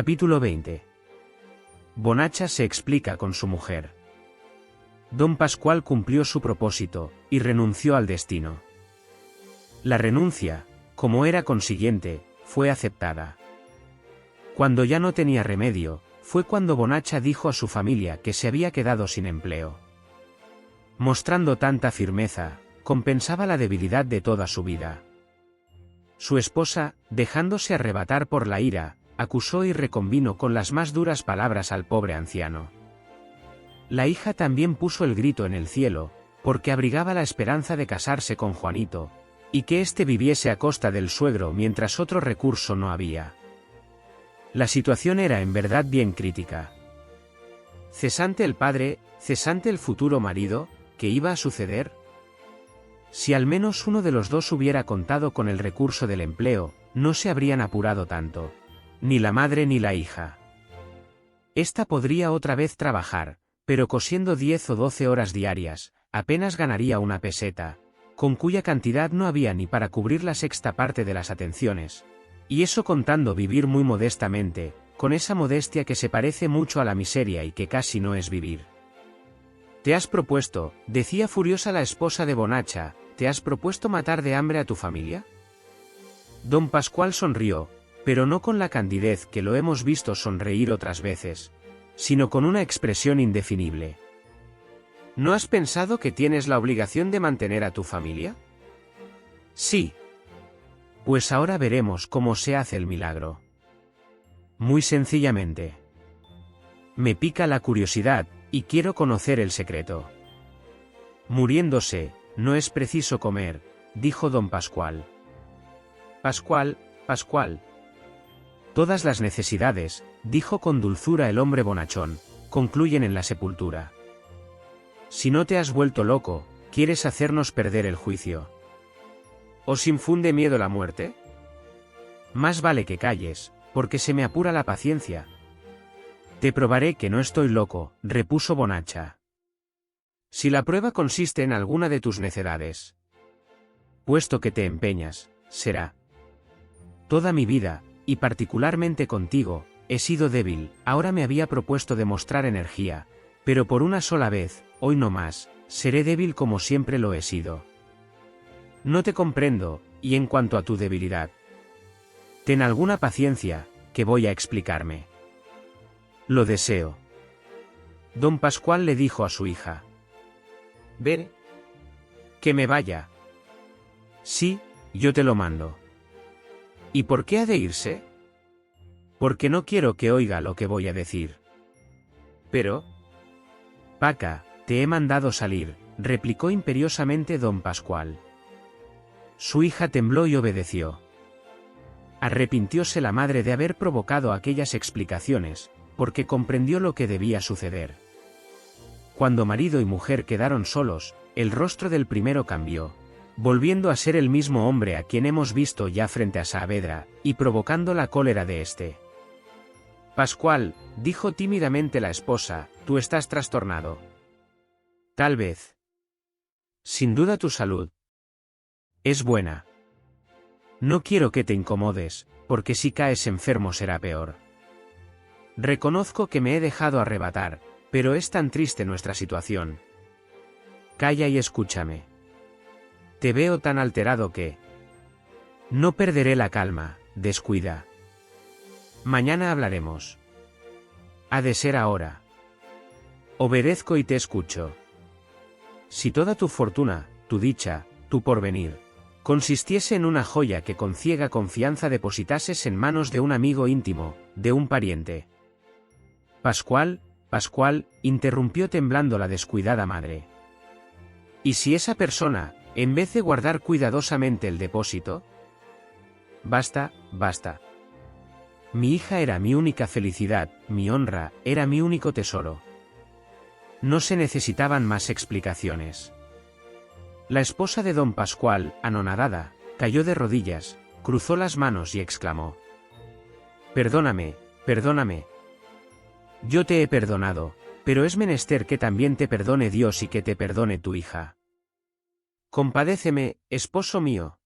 Capítulo 20. Bonacha se explica con su mujer. Don Pascual cumplió su propósito, y renunció al destino. La renuncia, como era consiguiente, fue aceptada. Cuando ya no tenía remedio, fue cuando Bonacha dijo a su familia que se había quedado sin empleo. Mostrando tanta firmeza, compensaba la debilidad de toda su vida. Su esposa, dejándose arrebatar por la ira, acusó y reconvino con las más duras palabras al pobre anciano. La hija también puso el grito en el cielo, porque abrigaba la esperanza de casarse con Juanito, y que éste viviese a costa del suegro mientras otro recurso no había. La situación era en verdad bien crítica. ¿Cesante el padre, cesante el futuro marido, qué iba a suceder? Si al menos uno de los dos hubiera contado con el recurso del empleo, no se habrían apurado tanto. Ni la madre ni la hija. Esta podría otra vez trabajar, pero cosiendo 10 o 12 horas diarias, apenas ganaría una peseta, con cuya cantidad no había ni para cubrir la sexta parte de las atenciones. Y eso contando vivir muy modestamente, con esa modestia que se parece mucho a la miseria y que casi no es vivir. «¿Te has propuesto», decía furiosa la esposa de Bonacha, «¿te has propuesto matar de hambre a tu familia?» Don Pascual sonrió, pero no con la candidez que lo hemos visto sonreír otras veces, sino con una expresión indefinible. ¿No has pensado que tienes la obligación de mantener a tu familia? Sí. Pues ahora veremos cómo se hace el milagro. Muy sencillamente. Me pica la curiosidad, y quiero conocer el secreto. Muriéndose, no es preciso comer, dijo don Pascual. Pascual, Pascual. Todas las necesidades, dijo con dulzura el hombre bonachón, concluyen en la sepultura. Si no te has vuelto loco, ¿quieres hacernos perder el juicio? ¿Os infunde miedo la muerte? Más vale que calles, porque se me apura la paciencia. Te probaré que no estoy loco, repuso Bonacha. Si la prueba consiste en alguna de tus necedades. Puesto que te empeñas, será. Toda mi vida, y particularmente contigo, he sido débil, ahora me había propuesto demostrar energía, pero por una sola vez, hoy no más, seré débil como siempre lo he sido. No te comprendo, y en cuanto a tu debilidad. Ten alguna paciencia, que voy a explicarme. Lo deseo. Don Pascual le dijo a su hija. Ven. Que me vaya. Sí, yo te lo mando. ¿Y por qué ha de irse? Porque no quiero que oiga lo que voy a decir. Pero... Paca, te he mandado salir, replicó imperiosamente don Pascual. Su hija tembló y obedeció. Arrepintióse la madre de haber provocado aquellas explicaciones, porque comprendió lo que debía suceder. Cuando marido y mujer quedaron solos, el rostro del primero cambió, volviendo a ser el mismo hombre a quien hemos visto ya frente a Saavedra, y provocando la cólera de éste. Pascual, dijo tímidamente la esposa, tú estás trastornado. Tal vez. Sin duda tu salud. Es buena. No quiero que te incomodes, porque si caes enfermo será peor. Reconozco que me he dejado arrebatar, pero es tan triste nuestra situación. Calla y escúchame. Te veo tan alterado que... No perderé la calma, descuida. Mañana hablaremos. Ha de ser ahora. Obedezco y te escucho. Si toda tu fortuna, tu dicha, tu porvenir, consistiese en una joya que con ciega confianza depositases en manos de un amigo íntimo, de un pariente. Pascual, Pascual, interrumpió temblando la descuidada madre. ¿Y si esa persona, en vez de guardar cuidadosamente el depósito? Basta, basta. Mi hija era mi única felicidad, mi honra, era mi único tesoro. No se necesitaban más explicaciones. La esposa de don Pascual, anonadada, cayó de rodillas, cruzó las manos y exclamó. Perdóname, perdóname. Yo te he perdonado, pero es menester que también te perdone Dios y que te perdone tu hija. Compadéceme, esposo mío.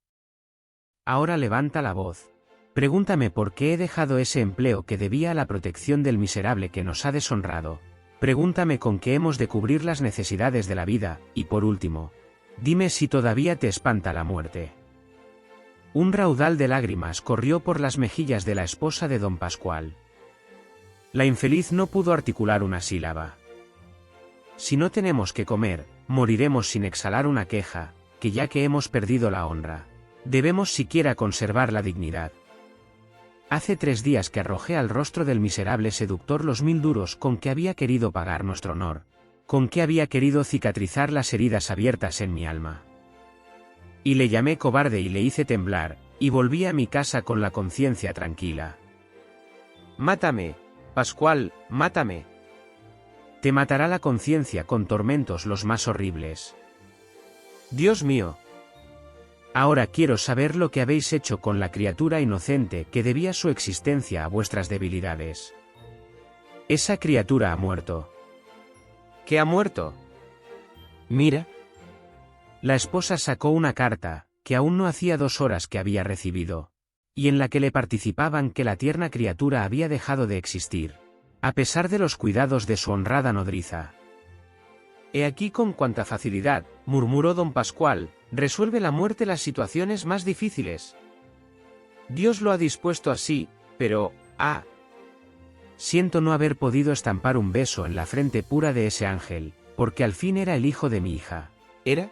Ahora levanta la voz. Pregúntame por qué he dejado ese empleo que debía a la protección del miserable que nos ha deshonrado. Pregúntame con qué hemos de cubrir las necesidades de la vida, y por último, dime si todavía te espanta la muerte. Un raudal de lágrimas corrió por las mejillas de la esposa de don Pascual. La infeliz no pudo articular una sílaba. Si no tenemos que comer, moriremos sin exhalar una queja, que ya que hemos perdido la honra, debemos siquiera conservar la dignidad. Hace 3 días que arrojé al rostro del miserable seductor los 1000 duros con que había querido pagar nuestro honor, con que había querido cicatrizar las heridas abiertas en mi alma. Y le llamé cobarde y le hice temblar, y volví a mi casa con la conciencia tranquila. Mátame, Pascual, mátame. Te matará la conciencia con tormentos los más horribles. Dios mío. Ahora quiero saber lo que habéis hecho con la criatura inocente que debía su existencia a vuestras debilidades. Esa criatura ha muerto. ¿Qué ha muerto? Mira. La esposa sacó una carta, que aún no hacía 2 horas que había recibido, y en la que le participaban que la tierna criatura había dejado de existir, a pesar de los cuidados de su honrada nodriza. He aquí con cuánta facilidad, murmuró don Pascual, resuelve la muerte las situaciones más difíciles. Dios lo ha dispuesto así, pero, siento no haber podido estampar un beso en la frente pura de ese ángel, porque al fin era el hijo de mi hija. ¿Era?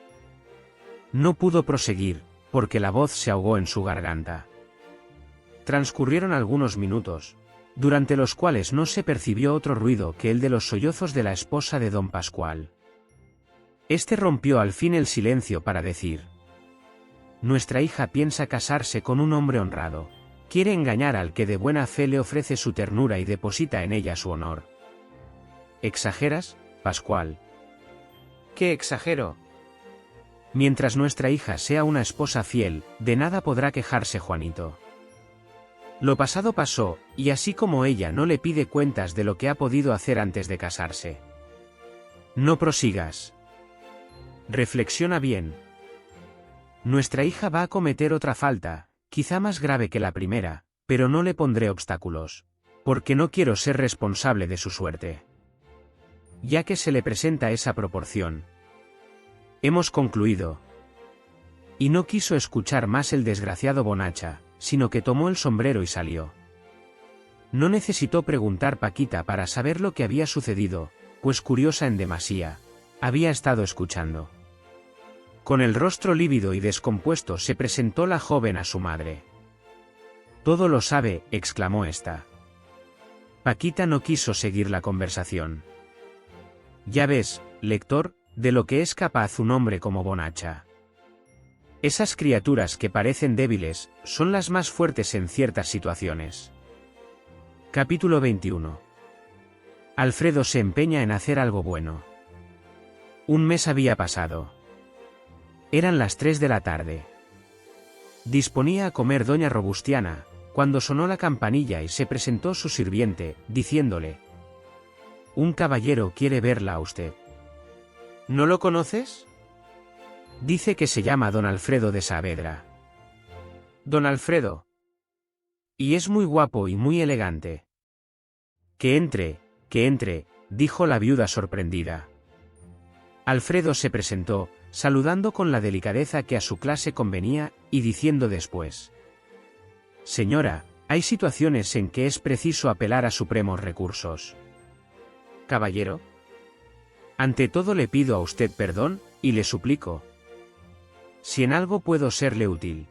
No pudo proseguir, porque la voz se ahogó en su garganta. Transcurrieron algunos minutos, durante los cuales no se percibió otro ruido que el de los sollozos de la esposa de don Pascual. Este rompió al fin el silencio para decir: nuestra hija piensa casarse con un hombre honrado. Quiere engañar al que de buena fe le ofrece su ternura y deposita en ella su honor. ¿Exageras, Pascual? ¿Qué exagero? Mientras nuestra hija sea una esposa fiel, de nada podrá quejarse Juanito. Lo pasado pasó, y así como ella no le pide cuentas de lo que ha podido hacer antes de casarse. No prosigas. Reflexiona bien. Nuestra hija va a cometer otra falta, quizá más grave que la primera, pero no le pondré obstáculos, porque no quiero ser responsable de su suerte. Ya que se le presenta esa proporción. Hemos concluido. Y no quiso escuchar más el desgraciado Bonacha, sino que tomó el sombrero y salió. No necesitó preguntar Paquita para saber lo que había sucedido, pues curiosa en demasía, había estado escuchando. Con el rostro lívido y descompuesto se presentó la joven a su madre. Todo lo sabe, exclamó ésta. Paquita no quiso seguir la conversación. Ya ves, lector, de lo que es capaz un hombre como Bonacha. Esas criaturas que parecen débiles, son las más fuertes en ciertas situaciones. Capítulo 21. Alfredo se empeña en hacer algo bueno. Un mes había pasado. Eran las 3 de la tarde. Disponía a comer doña Robustiana, cuando sonó la campanilla y se presentó su sirviente, diciéndole: un caballero quiere verla a usted. ¿No lo conoces? Dice que se llama don Alfredo de Saavedra. Don Alfredo. Y es muy guapo y muy elegante. Que entre, dijo la viuda sorprendida. Alfredo se presentó, saludando con la delicadeza que a su clase convenía, y diciendo después: señora, hay situaciones en que es preciso apelar a supremos recursos. Caballero. Ante todo le pido a usted perdón, y le suplico. Si en algo puedo serle útil.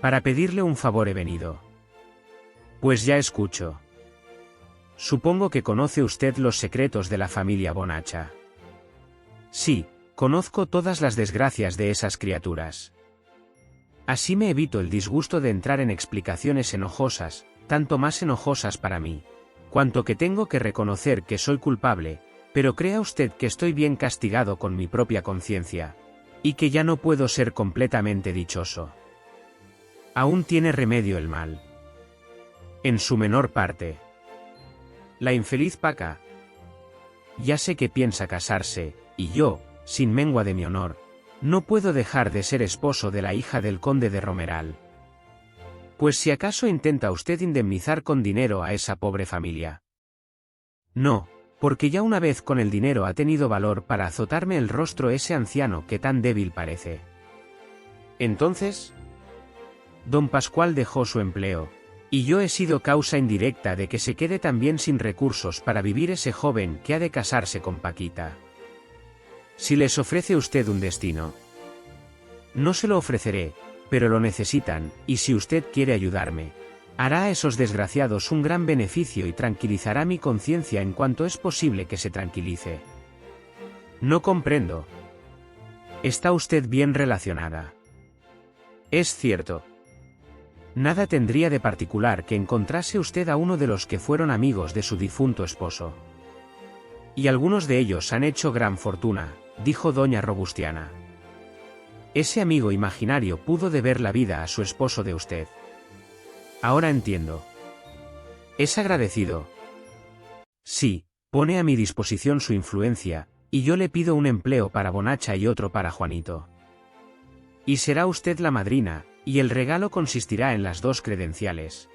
Para pedirle un favor he venido. Pues ya escucho. Supongo que conoce usted los secretos de la familia Bonacha. Sí, conozco todas las desgracias de esas criaturas. Así me evito el disgusto de entrar en explicaciones enojosas, tanto más enojosas para mí, cuanto que tengo que reconocer que soy culpable, pero crea usted que estoy bien castigado con mi propia conciencia, y que ya no puedo ser completamente dichoso. Aún tiene remedio el mal. En su menor parte. La infeliz Paca. Ya sé que piensa casarse, y yo, sin mengua de mi honor, no puedo dejar de ser esposo de la hija del conde de Romeral. Pues si acaso intenta usted indemnizar con dinero a esa pobre familia. No, porque ya una vez con el dinero ha tenido valor para azotarme el rostro ese anciano que tan débil parece. Entonces, don Pascual dejó su empleo, y yo he sido causa indirecta de que se quede también sin recursos para vivir ese joven que ha de casarse con Paquita. Si les ofrece usted un destino, no se lo ofreceré, pero lo necesitan, y si usted quiere ayudarme, hará a esos desgraciados un gran beneficio y tranquilizará mi conciencia en cuanto es posible que se tranquilice. No comprendo. Está usted bien relacionada. Es cierto. Nada tendría de particular que encontrase usted a uno de los que fueron amigos de su difunto esposo. Y algunos de ellos han hecho gran fortuna, dijo doña Robustiana. Ese amigo imaginario pudo deber la vida a su esposo de usted. Ahora entiendo. ¿Es agradecido? Sí, pone a mi disposición su influencia, y yo le pido un empleo para Bonacha y otro para Juanito. Y será usted la madrina, y el regalo consistirá en las 2 credenciales.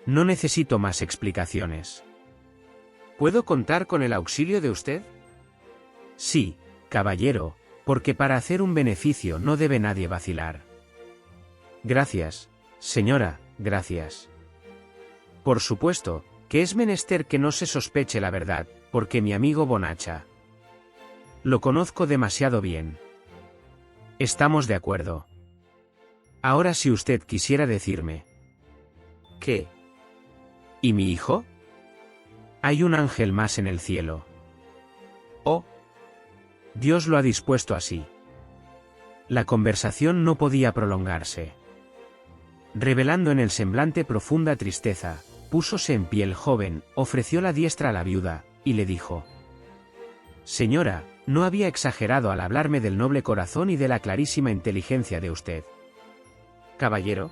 No necesito más explicaciones. ¿Puedo contar con el auxilio de usted? Sí, caballero, porque para hacer un beneficio no debe nadie vacilar. Gracias, señora, gracias. Por supuesto, que es menester que no se sospeche la verdad, porque mi amigo Bonacha lo conozco demasiado bien. Estamos de acuerdo. Ahora si usted quisiera decirme. ¿Qué? ¿Y mi hijo? Hay un ángel más en el cielo. Oh. Dios lo ha dispuesto así. La conversación no podía prolongarse. Revelando en el semblante profunda tristeza, púsose en pie el joven, ofreció la diestra a la viuda, y le dijo: Señora, no había exagerado al hablarme del noble corazón y de la clarísima inteligencia de usted. Caballero,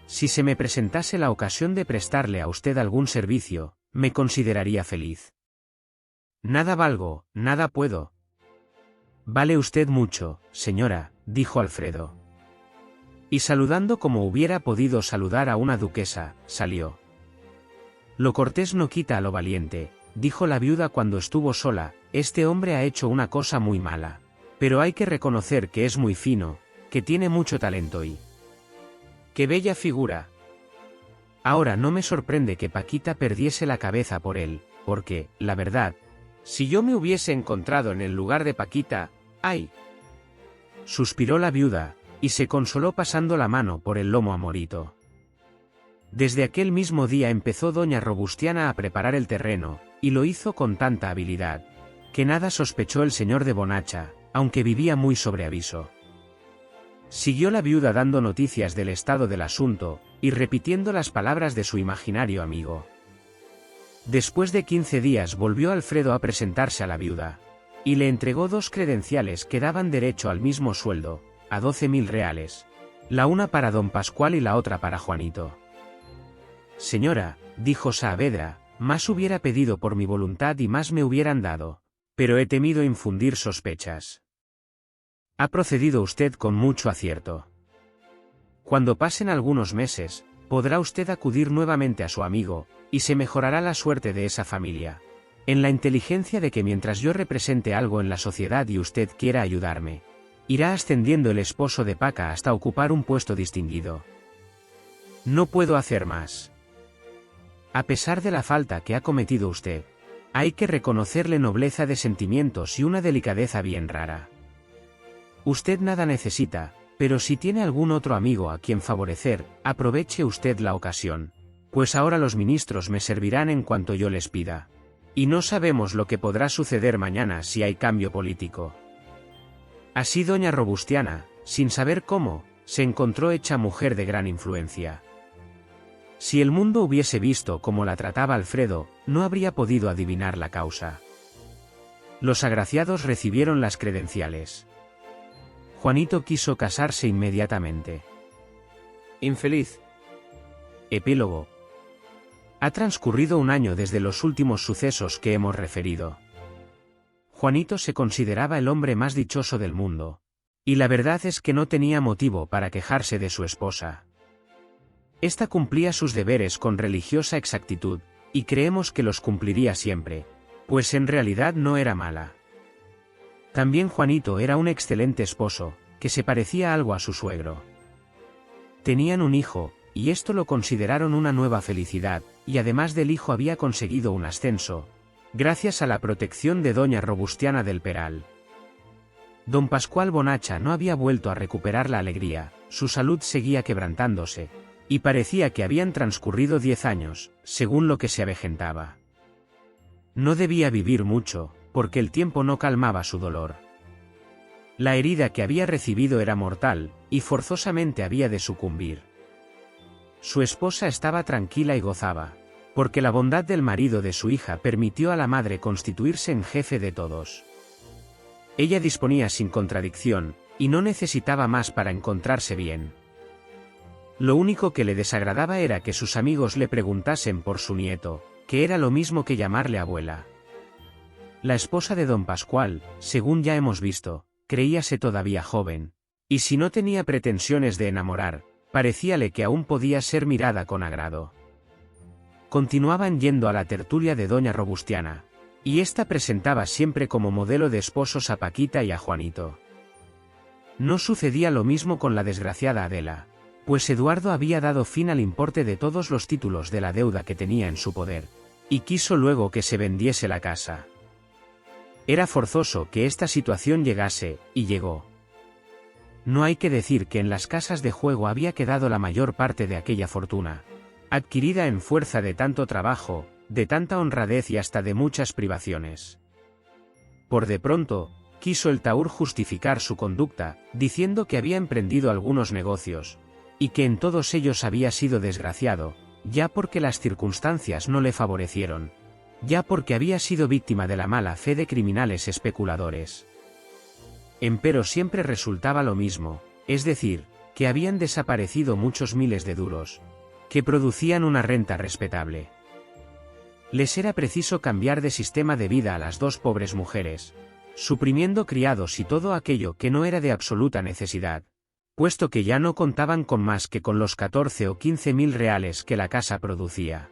si se me presentase la ocasión de prestarle a usted algún servicio, me consideraría feliz. Nada valgo, nada puedo. Vale usted mucho, señora, dijo Alfredo. Y saludando como hubiera podido saludar a una duquesa, salió. Lo cortés no quita a lo valiente, dijo la viuda cuando estuvo sola, este hombre ha hecho una cosa muy mala. Pero hay que reconocer que es muy fino, que tiene mucho talento y... ¡Qué bella figura! Ahora no me sorprende que Paquita perdiese la cabeza por él, porque, la verdad, si yo me hubiese encontrado en el lugar de Paquita, ¡ay! Suspiró la viuda, y se consoló pasando la mano por el lomo a Morito. Desde aquel mismo día empezó doña Robustiana a preparar el terreno, y lo hizo con tanta habilidad, que nada sospechó el señor de Bonacha, aunque vivía muy sobre aviso. Siguió la viuda dando noticias del estado del asunto, y repitiendo las palabras de su imaginario amigo. Después de 15 días volvió Alfredo a presentarse a la viuda, y le entregó 2 credenciales que daban derecho al mismo sueldo, a 12.000 reales, la una para don Pascual y la otra para Juanito. Señora, dijo Saavedra, más hubiera pedido por mi voluntad y más me hubieran dado, pero he temido infundir sospechas. Ha procedido usted con mucho acierto. Cuando pasen algunos meses, podrá usted acudir nuevamente a su amigo, y se mejorará la suerte de esa familia, en la inteligencia de que mientras yo represente algo en la sociedad y usted quiera ayudarme, irá ascendiendo el esposo de Paca hasta ocupar un puesto distinguido. No puedo hacer más. A pesar de la falta que ha cometido usted, hay que reconocerle nobleza de sentimientos y una delicadeza bien rara. Usted nada necesita, pero si tiene algún otro amigo a quien favorecer, aproveche usted la ocasión, pues ahora los ministros me servirán en cuanto yo les pida. Y no sabemos lo que podrá suceder mañana si hay cambio político. Así doña Robustiana, sin saber cómo, se encontró hecha mujer de gran influencia. Si el mundo hubiese visto cómo la trataba Alfredo, no habría podido adivinar la causa. Los agraciados recibieron las credenciales. Juanito quiso casarse inmediatamente. Infeliz. Epílogo. Ha transcurrido un año desde los últimos sucesos que hemos referido. Juanito se consideraba el hombre más dichoso del mundo. Y la verdad es que no tenía motivo para quejarse de su esposa. Esta cumplía sus deberes con religiosa exactitud, y creemos que los cumpliría siempre, pues en realidad no era mala. También Juanito era un excelente esposo, que se parecía algo a su suegro. Tenían un hijo, y esto lo consideraron una nueva felicidad, y además del hijo había conseguido un ascenso, gracias a la protección de doña Robustiana del Peral. Don Pascual Bonacha no había vuelto a recuperar la alegría, su salud seguía quebrantándose, y parecía que habían transcurrido 10 años, según lo que se avejentaba. No debía vivir mucho, porque el tiempo no calmaba su dolor. La herida que había recibido era mortal, y forzosamente había de sucumbir. Su esposa estaba tranquila y gozaba, porque la bondad del marido de su hija permitió a la madre constituirse en jefe de todos. Ella disponía sin contradicción, y no necesitaba más para encontrarse bien. Lo único que le desagradaba era que sus amigos le preguntasen por su nieto, que era lo mismo que llamarle abuela. La esposa de don Pascual, según ya hemos visto, creíase todavía joven, y si no tenía pretensiones de enamorar, parecíale que aún podía ser mirada con agrado. Continuaban yendo a la tertulia de doña Robustiana, y ésta presentaba siempre como modelo de esposos a Paquita y a Juanito. No sucedía lo mismo con la desgraciada Adela, pues Eduardo había dado fin al importe de todos los títulos de la deuda que tenía en su poder, y quiso luego que se vendiese la casa. Era forzoso que esta situación llegase, y llegó. No hay que decir que en las casas de juego había quedado la mayor parte de aquella fortuna, adquirida en fuerza de tanto trabajo, de tanta honradez y hasta de muchas privaciones. Por de pronto, quiso el Taur justificar su conducta, diciendo que había emprendido algunos negocios, y que en todos ellos había sido desgraciado, ya porque las circunstancias no le favorecieron, ya porque había sido víctima de la mala fe de criminales especuladores. Empero siempre resultaba lo mismo, es decir, que habían desaparecido muchos miles de duros, que producían una renta respetable. Les era preciso cambiar de sistema de vida a las dos pobres mujeres, suprimiendo criados y todo aquello que no era de absoluta necesidad, puesto que ya no contaban con más que con los 14 o 15.000 reales que la casa producía.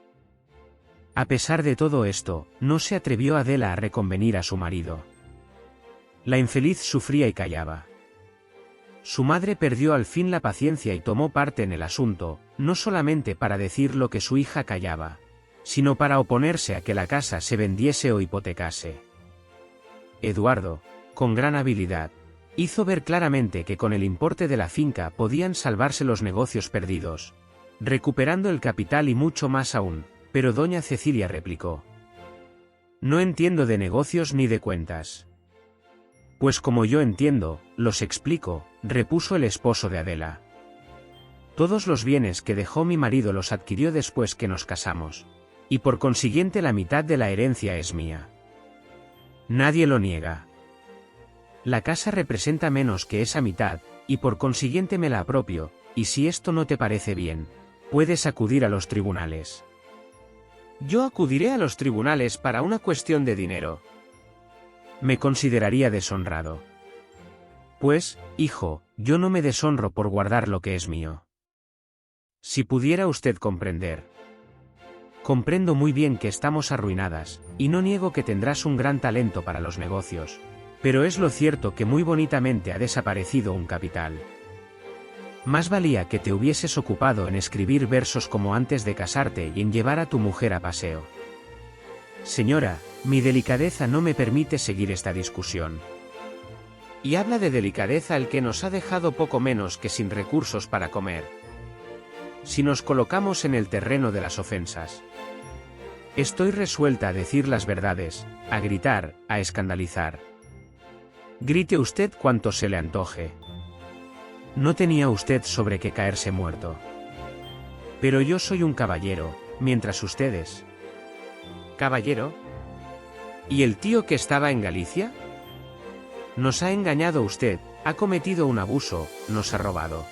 A pesar de todo esto, no se atrevió Adela a reconvenir a su marido. La infeliz sufría y callaba. Su madre perdió al fin la paciencia y tomó parte en el asunto, no solamente para decir lo que su hija callaba, sino para oponerse a que la casa se vendiese o hipotecase. Eduardo, con gran habilidad, hizo ver claramente que con el importe de la finca podían salvarse los negocios perdidos, recuperando el capital y mucho más aún, pero doña Cecilia replicó: «No entiendo de negocios ni de cuentas». «Pues como yo entiendo, los explico», repuso el esposo de Adela. «Todos los bienes que dejó mi marido los adquirió después que nos casamos, y por consiguiente la mitad de la herencia es mía. Nadie lo niega. La casa representa menos que esa mitad, y por consiguiente me la apropio, y si esto no te parece bien, puedes acudir a los tribunales». «Yo acudiré a los tribunales para una cuestión de dinero». «Me consideraría deshonrado». «Pues, hijo, yo no me deshonro por guardar lo que es mío. Si pudiera usted comprender». «Comprendo muy bien que estamos arruinadas, y no niego que tendrás un gran talento para los negocios, pero es lo cierto que muy bonitamente ha desaparecido un capital. Más valía que te hubieses ocupado en escribir versos como antes de casarte y en llevar a tu mujer a paseo». «Señora, mi delicadeza no me permite seguir esta discusión». «Y habla de delicadeza el que nos ha dejado poco menos que sin recursos para comer. Si nos colocamos en el terreno de las ofensas, estoy resuelta a decir las verdades, a gritar, a escandalizar. Grite usted cuanto se le antoje. No tenía usted sobre qué caerse muerto. Pero yo soy un caballero, mientras ustedes». «¿Caballero? ¿Y el tío que estaba en Galicia?» «Nos ha engañado usted, ha cometido un abuso, nos ha robado».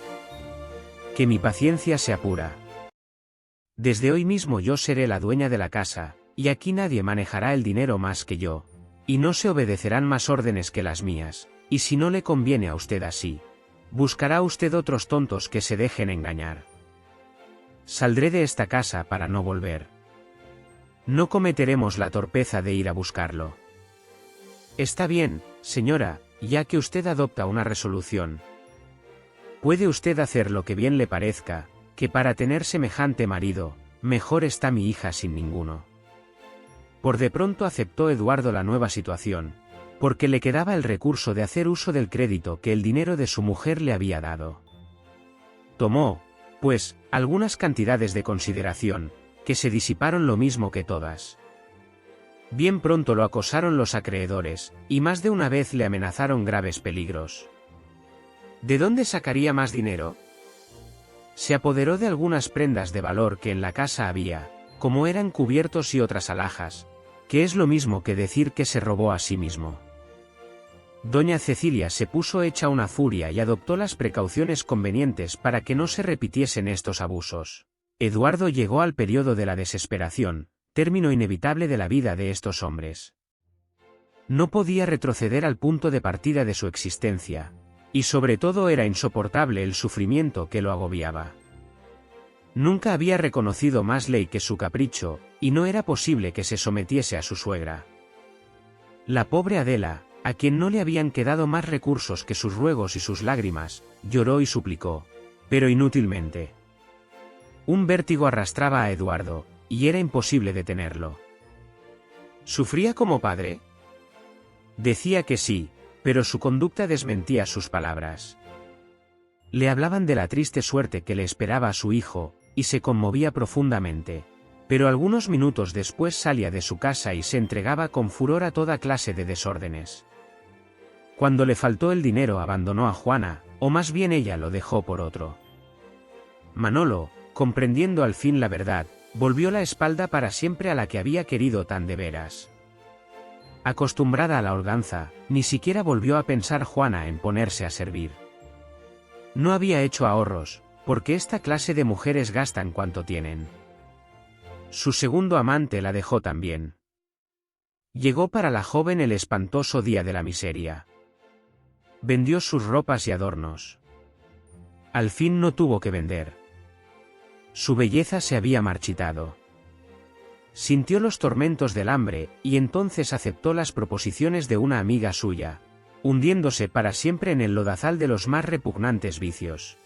«Que mi paciencia se apura. Desde hoy mismo yo seré la dueña de la casa, y aquí nadie manejará el dinero más que yo, y no se obedecerán más órdenes que las mías, y si no le conviene a usted así, buscará usted otros tontos que se dejen engañar». Saldré de esta casa para no volver. No cometeremos la torpeza de ir a buscarlo. Está bien, señora, ya que usted adopta una resolución. Puede usted hacer lo que bien le parezca, que para tener semejante marido, mejor está mi hija sin ninguno. Por de pronto aceptó Eduardo la nueva situación, porque le quedaba el recurso de hacer uso del crédito que el dinero de su mujer le había dado. Tomó, pues, algunas cantidades de consideración, que se disiparon lo mismo que todas. Bien pronto lo acosaron los acreedores, y más de una vez le amenazaron graves peligros. ¿De dónde sacaría más dinero? Se apoderó de algunas prendas de valor que en la casa había, como eran cubiertos y otras alhajas, que es lo mismo que decir que se robó a sí mismo. Doña Cecilia se puso hecha una furia y adoptó las precauciones convenientes para que no se repitiesen estos abusos. Eduardo llegó al periodo de la desesperación, término inevitable de la vida de estos hombres. No podía retroceder al punto de partida de su existencia, y sobre todo era insoportable el sufrimiento que lo agobiaba. Nunca había reconocido más ley que su capricho, y no era posible que se sometiese a su suegra. La pobre Adela, a quien no le habían quedado más recursos que sus ruegos y sus lágrimas, lloró y suplicó, pero inútilmente. Un vértigo arrastraba a Eduardo, y era imposible detenerlo. ¿Sufría como padre? Decía que sí, pero su conducta desmentía sus palabras. Le hablaban de la triste suerte que le esperaba a su hijo, y se conmovía profundamente, pero algunos minutos después salía de su casa y se entregaba con furor a toda clase de desórdenes. Cuando le faltó el dinero abandonó a Juana, o más bien ella lo dejó por otro. Manolo, comprendiendo al fin la verdad, volvió la espalda para siempre a la que había querido tan de veras. Acostumbrada a la holganza, ni siquiera volvió a pensar Juana en ponerse a servir. No había hecho ahorros, porque esta clase de mujeres gastan cuanto tienen. Su segundo amante la dejó también. Llegó para la joven el espantoso día de la miseria. Vendió sus ropas y adornos. Al fin no tuvo que vender. Su belleza se había marchitado. Sintió los tormentos del hambre, y entonces aceptó las proposiciones de una amiga suya, hundiéndose para siempre en el lodazal de los más repugnantes vicios.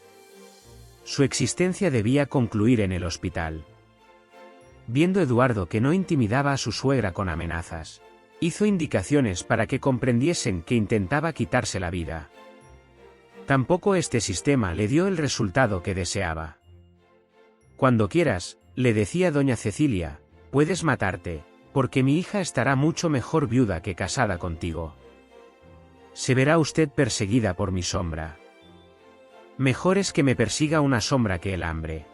Su existencia debía concluir en el hospital. Viendo Eduardo que no intimidaba a su suegra con amenazas, hizo indicaciones para que comprendiesen que intentaba quitarse la vida. Tampoco este sistema le dio el resultado que deseaba. Cuando quieras, le decía doña Cecilia, puedes matarte, porque mi hija estará mucho mejor viuda que casada contigo. Se verá usted perseguida por mi sombra. Mejor es que me persiga una sombra que el hambre.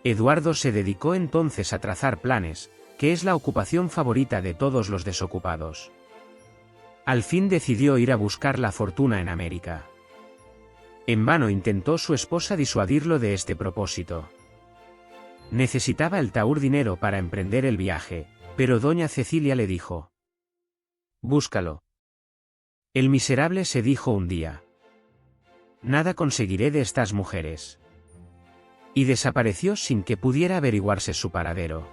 Eduardo se dedicó entonces a trazar planes, que es la ocupación favorita de todos los desocupados. Al fin decidió ir a buscar la fortuna en América. En vano intentó su esposa disuadirlo de este propósito. Necesitaba el tahúr dinero para emprender el viaje, pero doña Cecilia le dijo: búscalo. El miserable se dijo un día: nada conseguiré de estas mujeres. Y desapareció sin que pudiera averiguarse su paradero.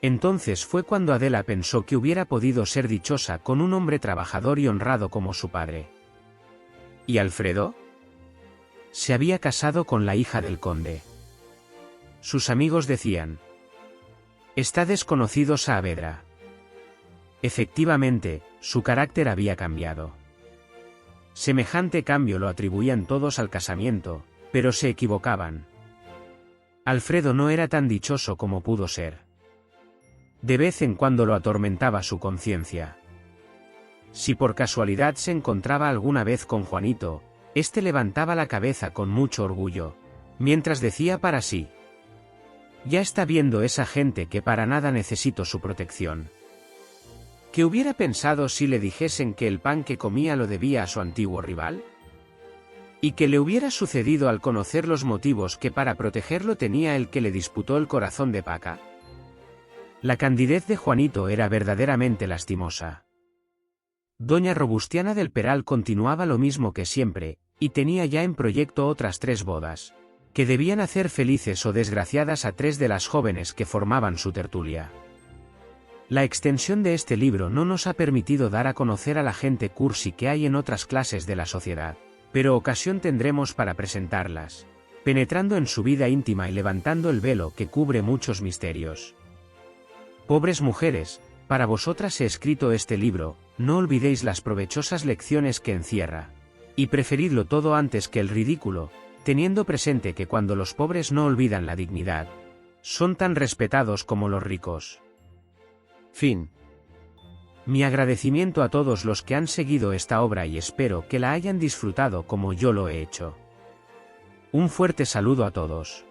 Entonces fue cuando Adela pensó que hubiera podido ser dichosa con un hombre trabajador y honrado como su padre. ¿Y Alfredo? Se había casado con la hija del conde. Sus amigos decían: está desconocido Saavedra. Efectivamente, su carácter había cambiado. Semejante cambio lo atribuían todos al casamiento, pero se equivocaban. Alfredo no era tan dichoso como pudo ser. De vez en cuando lo atormentaba su conciencia. Si por casualidad se encontraba alguna vez con Juanito, éste levantaba la cabeza con mucho orgullo, mientras decía para sí: ya está viendo esa gente que para nada necesito su protección. ¿Qué hubiera pensado si le dijesen que el pan que comía lo debía a su antiguo rival? ¿Y qué le hubiera sucedido al conocer los motivos que para protegerlo tenía el que le disputó el corazón de Paca? La candidez de Juanito era verdaderamente lastimosa. Doña Robustiana del Peral continuaba lo mismo que siempre, y tenía ya en proyecto otras 3 bodas. que debían hacer felices o desgraciadas a 3 de las jóvenes que formaban su tertulia. La extensión de este libro no nos ha permitido dar a conocer a la gente cursi que hay en otras clases de la sociedad, pero ocasión tendremos para presentarlas, penetrando en su vida íntima y levantando el velo que cubre muchos misterios. Pobres mujeres, para vosotras he escrito este libro, no olvidéis las provechosas lecciones que encierra, y preferidlo todo antes que el ridículo, teniendo presente que cuando los pobres no olvidan la dignidad, son tan respetados como los ricos. Fin. Mi agradecimiento a todos los que han seguido esta obra y espero que la hayan disfrutado como yo lo he hecho. Un fuerte saludo a todos.